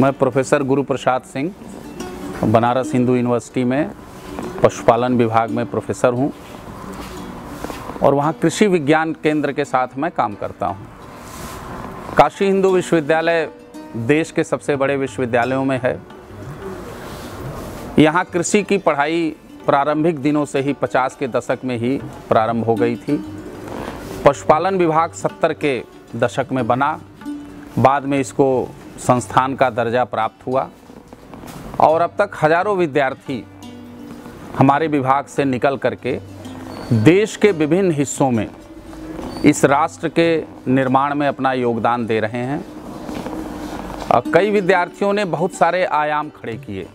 मैं professor Guru Prasad Singh Banaras Hindu university में पशुपालन विभाग में प्रोफेसर हूँ और वहाँ कृषि विज्ञान केंद्र के साथ मैं काम करता हूँ। काशी हिंदू विश्वविद्यालय देश के सबसे बड़े विश्वविद्यालयों में है। यहाँ कृषि की पढ़ाई प्रारंभिक दिनों से ही 50 के दशक में ही प्रारंभ हो गई थी। पशुपालन विभाग 70 के दशक में बना, बाद में इसको संस्थान का दर्जा प्राप्त हुआ और अब तक हजारों विद्यार्थी हमारे विभाग से निकल करके देश के विभिन्न हिस्सों में इस राष्ट्र के निर्माण में अपना योगदान दे रहे हैं। कई विद्यार्थियों ने बहुत सारे आयाम खड़े किए।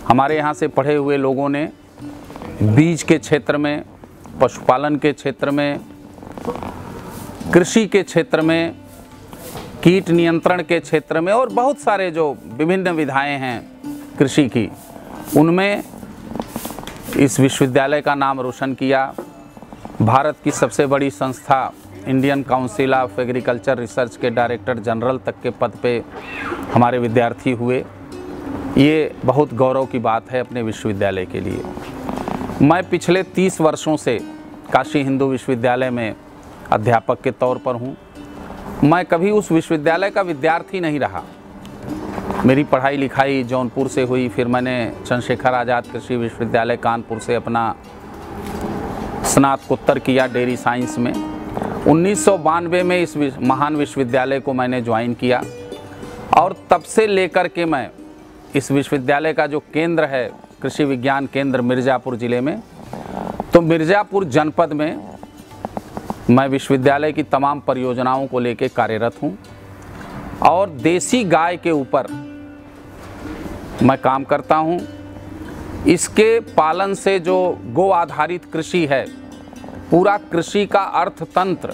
हमारे यहाँ से पढ़े हुए लोगों ने बीज के क्षेत्र में, पशुपालन के क्षेत्र में, कृषि के क्षेत्र में, कीट नियंत्रण के क्षेत्र में और बहुत सारे जो विभिन्न विधाएं हैं कृषि की, उनमें इस विश्वविद्यालय का नाम रोशन किया। भारत की सबसे बड़ी संस्था Indian council of agriculture research के डायरेक्टर जनरल तक के पद पे हमारे विद्यार्थी हुए। ये बहुत गौरव की बात है अपने विश्वविद्यालय के लिए। मैं पिछले 30 वर्षों से काशी हिंदू विश्वविद्यालय में अध्यापक के तौर पर हूँ। मैं कभी उस विश्वविद्यालय का विद्यार्थी नहीं रहा। मेरी पढ़ाई लिखाई जौनपुर से हुई, फिर मैंने चंद्रशेखर आज़ाद कृषि विश्वविद्यालय कानपुर से अपना स्नातकोत्तर किया डेयरी साइंस में। 1992 में इस महान विश्वविद्यालय को मैंने ज्वाइन किया और तब से लेकर के मैं इस विश्वविद्यालय का जो केंद्र है कृषि विज्ञान केंद्र मिर्ज़ापुर ज़िले में, तो मिर्ज़ापुर जनपद में मैं विश्वविद्यालय की तमाम परियोजनाओं को लेकर कार्यरत हूँ और देसी गाय के ऊपर मैं काम करता हूँ। इसके पालन से जो गो आधारित कृषि है, पूरा कृषि का अर्थतंत्र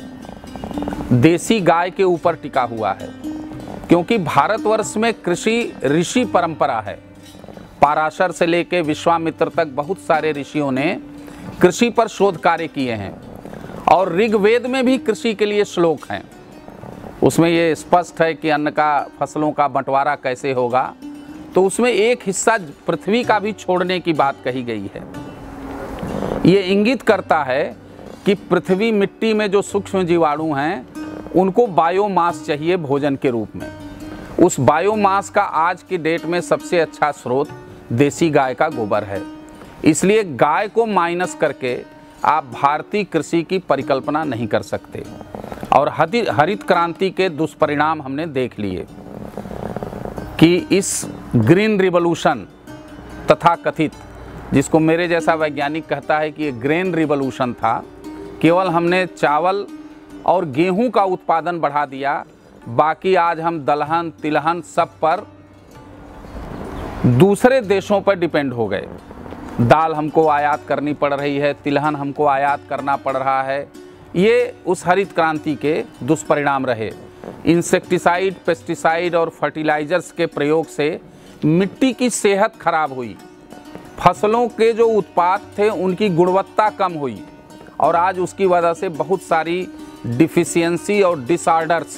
देसी गाय के ऊपर टिका हुआ है, क्योंकि भारतवर्ष में कृषि ऋषि परंपरा है। पाराशर से लेकर विश्वामित्र तक बहुत सारे ऋषियों ने कृषि पर शोध कार्य किए हैं और ऋग्वेद में भी कृषि के लिए श्लोक हैं। उसमें ये स्पष्ट है कि अन्न का, फसलों का बंटवारा कैसे होगा, तो उसमें एक हिस्सा पृथ्वी का भी छोड़ने की बात कही गई है। ये इंगित करता है कि पृथ्वी मिट्टी में जो सूक्ष्म जीवाणु हैं उनको बायोमास चाहिए भोजन के रूप में। उस बायोमास का आज की डेट में सबसे अच्छा स्रोत देसी गाय का गोबर है। इसलिए गाय को माइनस करके आप भारतीय कृषि की परिकल्पना नहीं कर सकते और हरित क्रांति के दुष्परिणाम हमने देख लिए कि इस ग्रीन रिवॉल्यूशन तथा कथित, जिसको मेरे जैसा वैज्ञानिक कहता है कि ये ग्रेन रिवॉल्यूशन था, केवल हमने चावल और गेहूं का उत्पादन बढ़ा दिया, बाकी आज हम दलहन तिलहन सब पर दूसरे देशों पर डिपेंड हो गए। दाल हमको आयात करनी पड़ रही है, तिलहन हमको आयात करना पड़ रहा है। ये उस हरित क्रांति के दुष्परिणाम रहे। इंसेक्टिसाइड, पेस्टिसाइड और फर्टिलाइजर्स के प्रयोग से मिट्टी की सेहत खराब हुई, फसलों के जो उत्पाद थे उनकी गुणवत्ता कम हुई और आज उसकी वजह से बहुत सारी डिफिशियंसी और डिसऑर्डर्स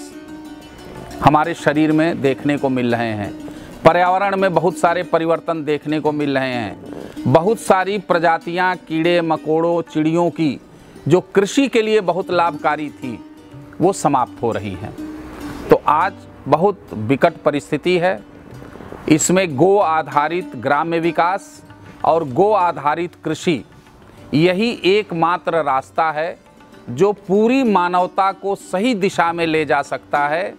हमारे शरीर में देखने को मिल रहे हैं। पर्यावरण में बहुत सारे परिवर्तन देखने को मिल रहे हैं। बहुत सारी प्रजातियां कीड़े मकोड़ों, चिड़ियों की जो कृषि के लिए बहुत लाभकारी थी, वो समाप्त हो रही हैं। तो आज बहुत विकट परिस्थिति है। इसमें गो आधारित ग्राम्य विकास और गो आधारित कृषि, यही एकमात्र रास्ता है जो पूरी मानवता को सही दिशा में ले जा सकता है।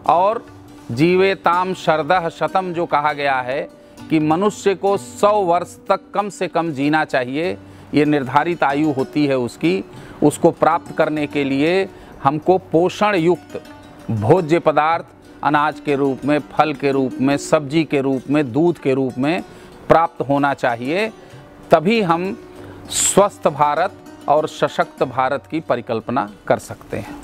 और जीवेताम शरदः शतम जो कहा गया है कि मनुष्य को 100 वर्ष तक कम से कम जीना चाहिए, ये निर्धारित आयु होती है उसकी। उसको प्राप्त करने के लिए हमको पोषण युक्त भोज्य पदार्थ अनाज के रूप में, फल के रूप में, सब्जी के रूप में, दूध के रूप में प्राप्त होना चाहिए। तभी हम स्वस्थ भारत और सशक्त भारत की परिकल्पना कर सकते हैं।